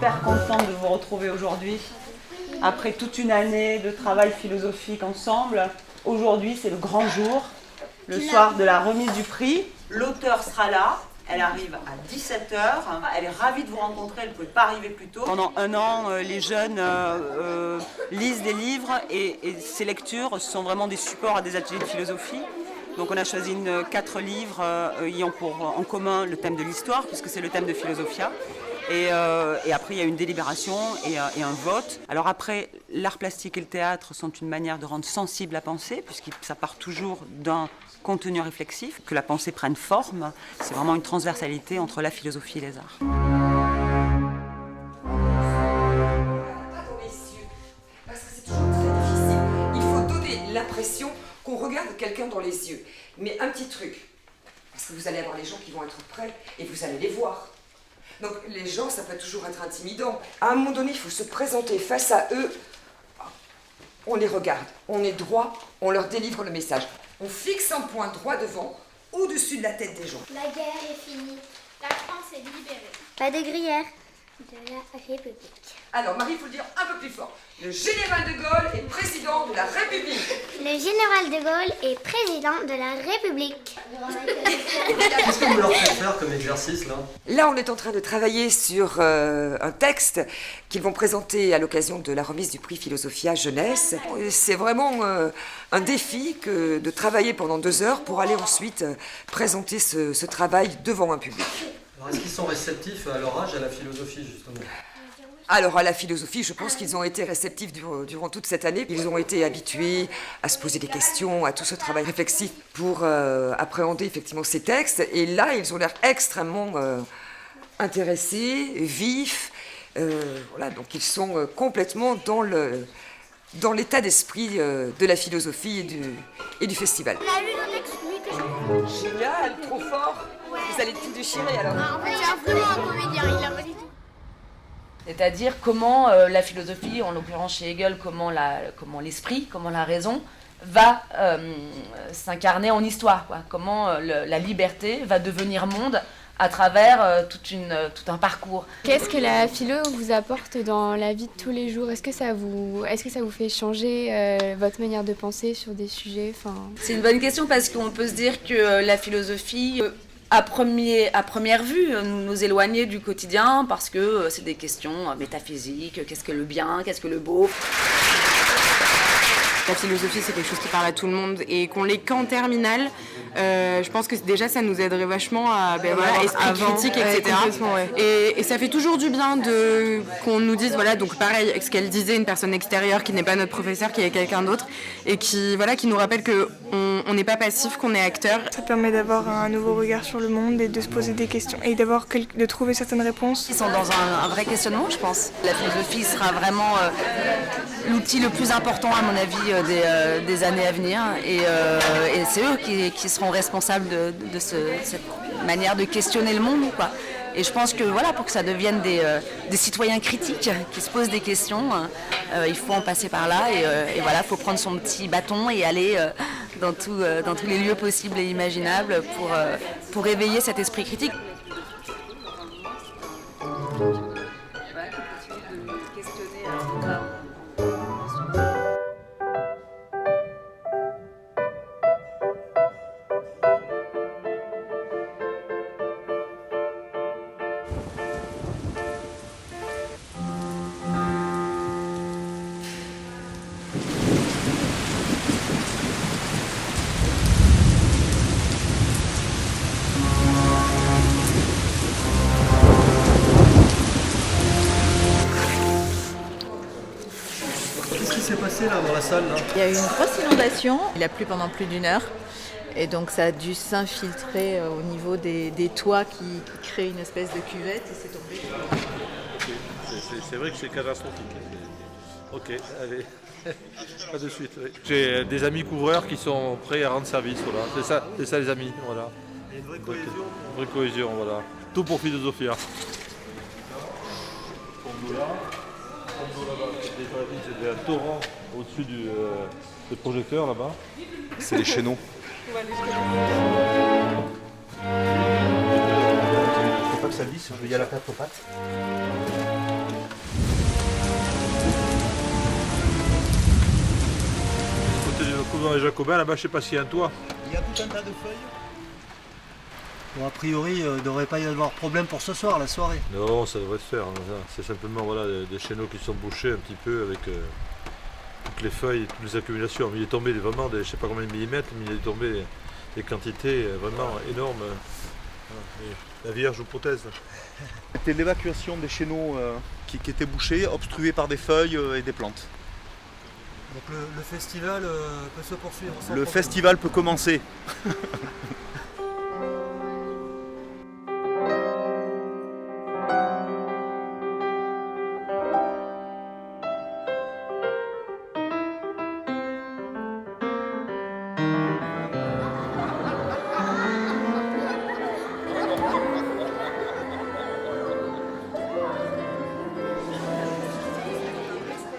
super contente de vous retrouver aujourd'hui. Après toute une année de travail philosophique ensemble, aujourd'hui c'est le grand jour, le soir de la remise du prix. L'auteure sera là, elle arrive à 17h, elle est ravie de vous rencontrer, elle ne pouvait pas arriver plus tôt. Pendant un an, les jeunes lisent des livres et ces lectures sont vraiment des supports à des ateliers de philosophie. Donc on a choisi 4 livres ayant en commun le thème de l'histoire, puisque c'est le thème de Philosophia. Et après, il y a une délibération et un vote. Alors après, l'art plastique et le théâtre sont une manière de rendre sensible la pensée, puisque ça part toujours d'un contenu réflexif, que la pensée prenne forme. C'est vraiment une transversalité entre la philosophie et les arts. Parce que c'est toujours très difficile. Il faut donner l'impression qu'on regarde quelqu'un dans les yeux. Mais un petit truc, parce que vous allez avoir les gens qui vont être prêts et vous allez les voir. Donc les gens, ça peut toujours être intimidant. À un moment donné, il faut se présenter face à eux. On les regarde, on est droit, on leur délivre le message. On fixe un point droit devant, au-dessus de la tête des gens. La guerre est finie. La France est libérée. Pas de gruyère. De la République. Alors Marie, il faut le dire un peu plus fort. Le général de Gaulle est président de la République. Le général de Gaulle est président de la République. Qu'est-ce que vous leur faites faire comme exercice là ? Là, on est en train de travailler sur un texte qu'ils vont présenter à l'occasion de la remise du prix Philosophia Jeunesse. C'est vraiment un défi de travailler pendant 2 heures pour aller ensuite présenter ce travail devant un public. Alors est-ce qu'ils sont réceptifs à leur âge à la philosophie justement ? Alors à la philosophie, je pense qu'ils ont été réceptifs durant toute cette année. Ils ont été habitués à se poser des questions, à tout ce travail réflexif pour appréhender effectivement ces textes. Et là, ils ont l'air extrêmement intéressés, vifs. Voilà, donc ils sont complètement dans l'état d'esprit de la philosophie et du festival. On a lu le texte, Génial, trop fort. Vous allez tout déchirer alors. En fait, c'est vraiment un comédien, il a pas du tout. C'est-à-dire comment la philosophie, en l'occurrence chez Hegel, comment l'esprit, comment la raison va s'incarner en histoire, quoi. Comment la liberté va devenir monde à travers tout un parcours. Qu'est-ce que la philo vous apporte dans la vie de tous les jours ? Est-ce que ça vous fait changer votre manière de penser sur des sujets ? C'est une bonne question parce qu'on peut se dire que la philosophie, à première vue, nous éloigner du quotidien parce que c'est des questions métaphysiques, qu'est-ce que le bien, qu'est-ce que le beau. La philosophie, c'est quelque chose qui parle à tout le monde et qu'on l'ait qu'en terminale, je pense que déjà ça nous aiderait vachement à esprit critique, etc. Ouais. Et ça fait toujours du bien qu'on nous dise, voilà, donc pareil, ce qu'elle disait, une personne extérieure qui n'est pas notre professeur, qui est quelqu'un d'autre et qui nous rappelle qu'on n'est pas passif, qu'on est acteur. Ça permet d'avoir un nouveau regard sur le monde et de se poser des questions et de trouver certaines réponses. Ils sont dans un vrai questionnement, je pense. La philosophie sera vraiment l'outil le plus important, à mon avis, des années à venir. Et c'est eux qui seront responsables de cette manière de questionner le monde, quoi. Et je pense que voilà, pour que ça devienne des citoyens critiques qui se posent des questions, il faut en passer par là. Et voilà, il faut prendre son petit bâton et aller dans tous les lieux possibles et imaginables pour éveiller cet esprit critique. Qu'est-ce qui s'est passé là dans la salle là ? Il y a eu une grosse inondation, il a plu pendant plus d'1 heure et donc ça a dû s'infiltrer au niveau des toits qui créent une espèce de cuvette et c'est tombé. C'est vrai que c'est catastrophique. Ok, allez, pas de suite. Oui. J'ai des amis couvreurs qui sont prêts à rendre service, voilà. C'est ça les amis, voilà. Et une vraie cohésion. Une vraie cohésion, voilà. Tout pour Philosophia. C'est un torrent au-dessus du projecteur là-bas. C'est les chaînons. Faut pas que ça glisse, il y a la 4 pattes. les Jacobins, là-bas, je sais pas s'il y a un toit. Il y a tout un tas de feuilles. Bon, a priori, il ne devrait pas y avoir de problème pour ce soir, la soirée. Non, ça devrait se faire. Hein. C'est simplement voilà, des chéneaux qui sont bouchés un petit peu avec toutes les feuilles, toutes les accumulations. Mais il est tombé vraiment, je ne sais pas combien de millimètres, mais il est tombé des quantités vraiment énormes. Voilà. La Vierge vous protège. C'était l'évacuation des chéneaux qui étaient bouchés, obstrués par des feuilles et des plantes. Donc le festival peut se poursuivre sans Le problème. festival peut commencer.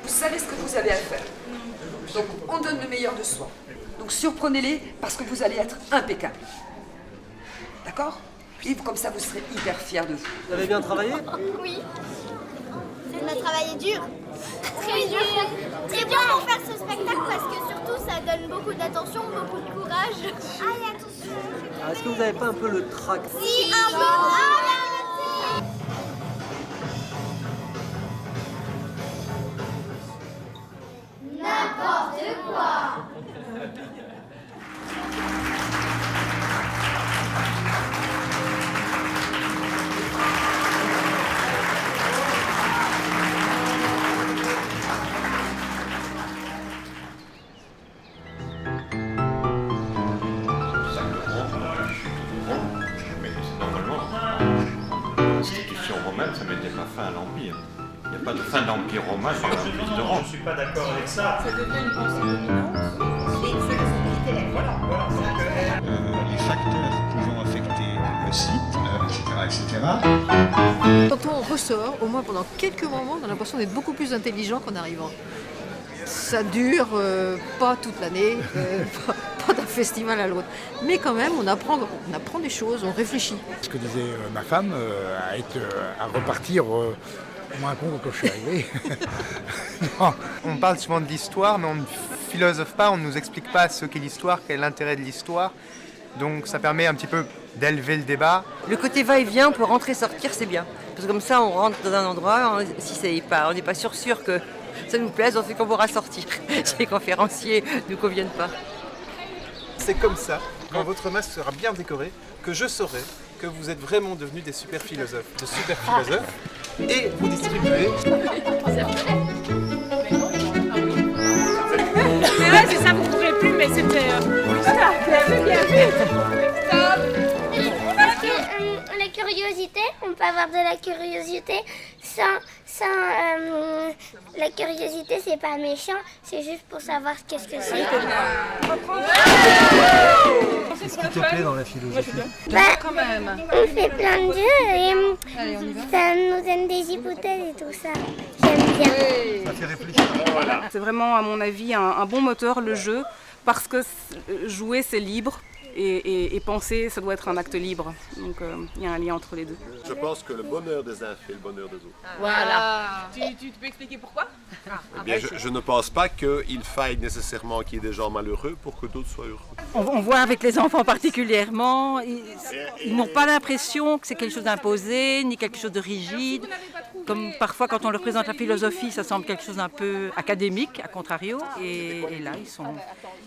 Vous savez ce que vous avez à faire. Donc on donne le meilleur de soi. Donc surprenez-les parce que vous allez être impeccable. D'accord? Et comme ça, vous serez hyper fiers de vous. Vous avez bien travaillé? Oui. On a travaillé dur. Très dur. Très bien pour faire ce spectacle parce que surtout ça donne beaucoup d'attention, beaucoup de courage. Allez, attention. Alors, est-ce que vous n'avez pas un peu le trac? Si, un peu. N'importe quoi. L'institution romaine, ça ne mettait pas fin à l'Empire. Il n'y a pas de fin d'Empire romain sur l'Empire de Rome. Je ne suis pas d'accord avec ça. Ça devient une pensée dominante. Les facteurs pouvant affecter le site, etc. Quand on ressort, au moins pendant quelques moments, on a l'impression d'être beaucoup plus intelligent qu'en arrivant. Ça dure pas toute l'année, pas d'un festival à l'autre. Mais quand même, on apprend des choses, on réfléchit. Ce que disait ma femme, à repartir moins con quand je suis arrivé. Non. On parle souvent de l'histoire, mais on ne philosophe pas, on ne nous explique pas ce qu'est l'histoire, quel est l'intérêt de l'histoire. Donc ça permet un petit peu d'élever le débat. Le côté va-et-vient, on peut rentrer, sortir, c'est bien. Parce que comme ça, on rentre dans un endroit, si on n'est pas sûr que ça nous plaise, on sait qu'on pourra sortir. Si les conférenciers ne nous conviennent pas. C'est comme ça, quand votre masque sera bien décoré, que je saurai que vous êtes vraiment devenus des super philosophes. Et vous distribuez. Mais ouais, c'est ça, vous ne pourrez plus, mais c'était... La curiosité, on peut avoir de la curiosité sans la curiosité, c'est pas méchant, c'est juste pour savoir qu'est-ce que c'est. Qu'est-ce qui te plaît dans la philosophie? Quand même. On fait plein de jeux et ça nous donne des hypothèses et tout ça. J'aime bien. Ça fait réfléchir. C'est vraiment, à mon avis, un bon moteur, le jeu, parce que jouer, c'est libre. Et penser, ça doit être un acte libre. Donc il y a un lien entre les deux. Je pense que le bonheur des uns fait le bonheur des autres. Voilà. Tu peux expliquer pourquoi? Eh bien, je ne pense pas qu'il faille nécessairement qu'il y ait des gens malheureux pour que d'autres soient heureux. On voit avec les enfants particulièrement, ils n'ont pas l'impression que c'est quelque chose d'imposé, ni quelque chose de rigide. Comme parfois quand on leur présente la philosophie, ça semble quelque chose d'un peu académique, à contrario. Et là,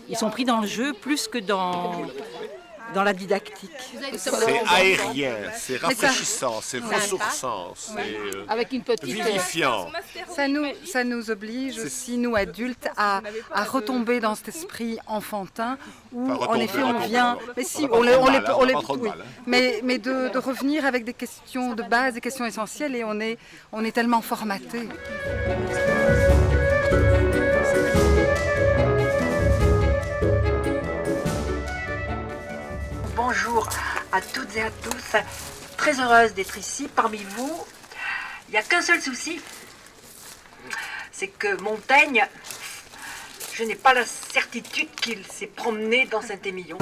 ils sont pris dans le jeu plus que dans la didactique. C'est aérien, c'est rafraîchissant, c'est ressourçant, c'est vivifiant. Ça nous oblige aussi, nous adultes, à retomber dans cet esprit enfantin où en effet on vient, mais si on les oui, mais de revenir avec des questions de base, des questions essentielles, et on est tellement formaté. Bonjour à toutes et à tous, très heureuse d'être ici parmi vous. Il n'y a qu'un seul souci, c'est que Montaigne, je n'ai pas la certitude qu'il s'est promené dans Saint-Émilion.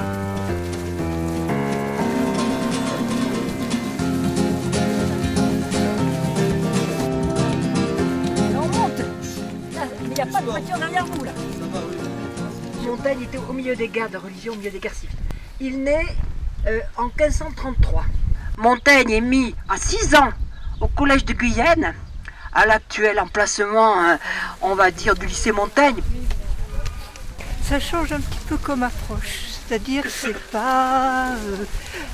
On monte, il n'y a pas de voiture derrière vous là. Montaigne était au milieu des guerres de religion, au milieu des guerres civiles. Il naît en 1533. Montaigne est mis à 6 ans au collège de Guyenne, à l'actuel emplacement, on va dire, du lycée Montaigne. Ça change un petit peu comme approche, c'est-à-dire que c'est pas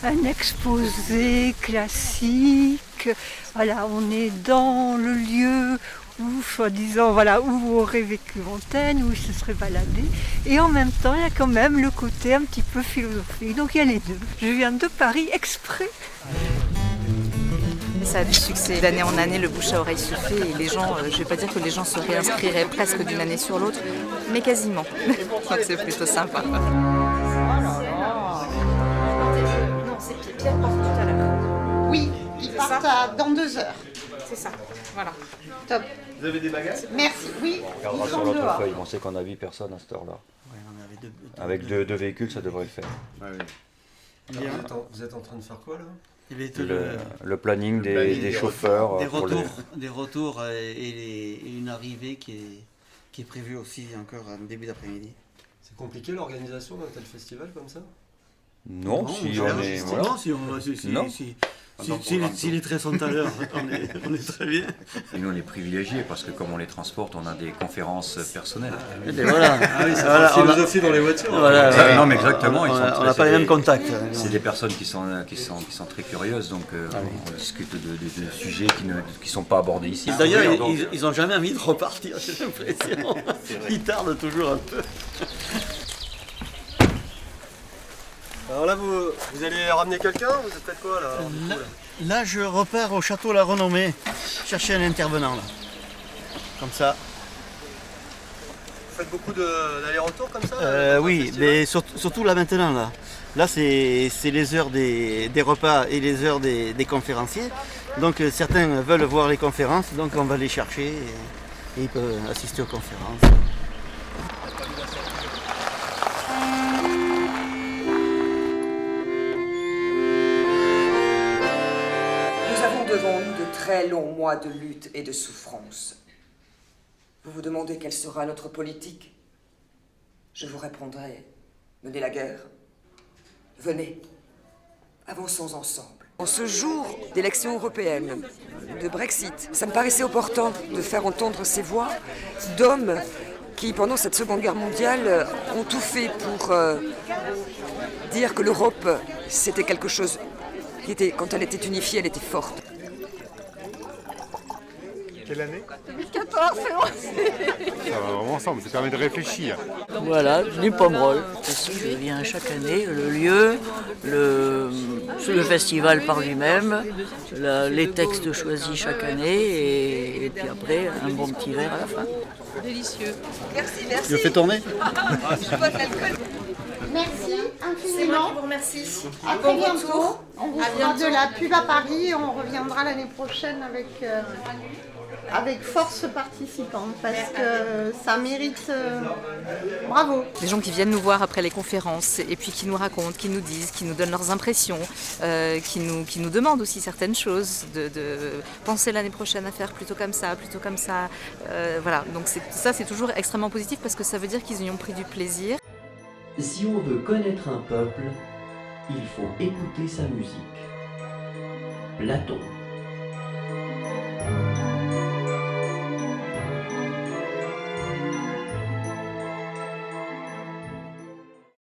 un exposé classique. Voilà, on est dans le lieu où, soi-disant, voilà, où aurait vécu Montaigne, où il se serait baladé. Et en même temps, il y a quand même le côté un petit peu philosophique. Donc il y a les deux. Je viens de Paris exprès. Ça a du succès. D'année en année, le bouche à oreille se fait et les gens, je ne vais pas dire que les gens se réinscriraient presque d'une année sur l'autre, mais quasiment. Donc c'est plutôt sympa. Non, c'est Pierre part tout à l'heure. Oui, ils partent dans 2 heures. C'est ça, voilà. Top. Vous avez des bagages? Merci, oui. On regardera sur notre feuille, on sait qu'on a 8 personnes à cette heure-là. Avec deux véhicules, ça devrait le faire. Vous êtes en train de faire quoi là? Le planning des chauffeurs. Des retours et une arrivée qui est prévue aussi encore en début d'après-midi. C'est compliqué l'organisation d'un tel festival comme ça? Non, si on est... Voilà. Si les trains sont à l'heure, on est très bien. Et nous on est privilégiés parce que comme on les transporte, on a des conférences personnelles. Et voilà. Ah oui, ça fait philosophie dans les voitures. Voilà, non mais exactement. On n'a pas les mêmes contacts. C'est des personnes qui sont très curieuses, donc on discute de sujets qui ne sont pas abordés ici. D'ailleurs, ils n'ont jamais envie de repartir, j'ai l'impression. Ils tardent toujours un peu. Alors là, vous allez ramener quelqu'un? Vous faites quoi là? Là, je repars au château La Renommée, chercher un intervenant là. Comme ça. Vous faites beaucoup d'allers-retours comme ça? Oui, mais surtout là maintenant là. Là, c'est les heures des repas et les heures des conférenciers. Donc certains veulent voir les conférences, donc on va les chercher et ils peuvent assister aux conférences. Devant nous de très longs mois de lutte et de souffrance. Vous vous demandez quelle sera notre politique? Je vous répondrai, menez la guerre. Venez, avançons ensemble. En ce jour d'élection européenne, de Brexit, ça me paraissait opportun de faire entendre ces voix d'hommes qui, pendant cette Seconde Guerre mondiale, ont tout fait pour dire que l'Europe, c'était quelque chose qui était, quand elle était unifiée, elle était forte. Quelle année? 2014, c'est moi. Ça va vraiment ensemble, ça permet de réfléchir. Voilà, les Pomerol. Je viens chaque année, le lieu, le festival par lui-même, les textes choisis chaque année et puis après un bon petit verre à la fin. Délicieux. Merci. Je fais tourner. Merci infiniment. C'est moi qui vous remercie. À très bientôt. On vous fera de la pub à Paris et on reviendra l'année prochaine avec force participante parce que ça mérite. Bravo. Des gens qui viennent nous voir après les conférences et puis qui nous racontent, qui nous disent, qui nous donnent leurs impressions, qui nous demandent aussi certaines choses, de penser l'année prochaine à faire plutôt comme ça. Voilà, donc ça c'est toujours extrêmement positif parce que ça veut dire qu'ils y ont pris du plaisir. Si on veut connaître un peuple, il faut écouter sa musique. Platon.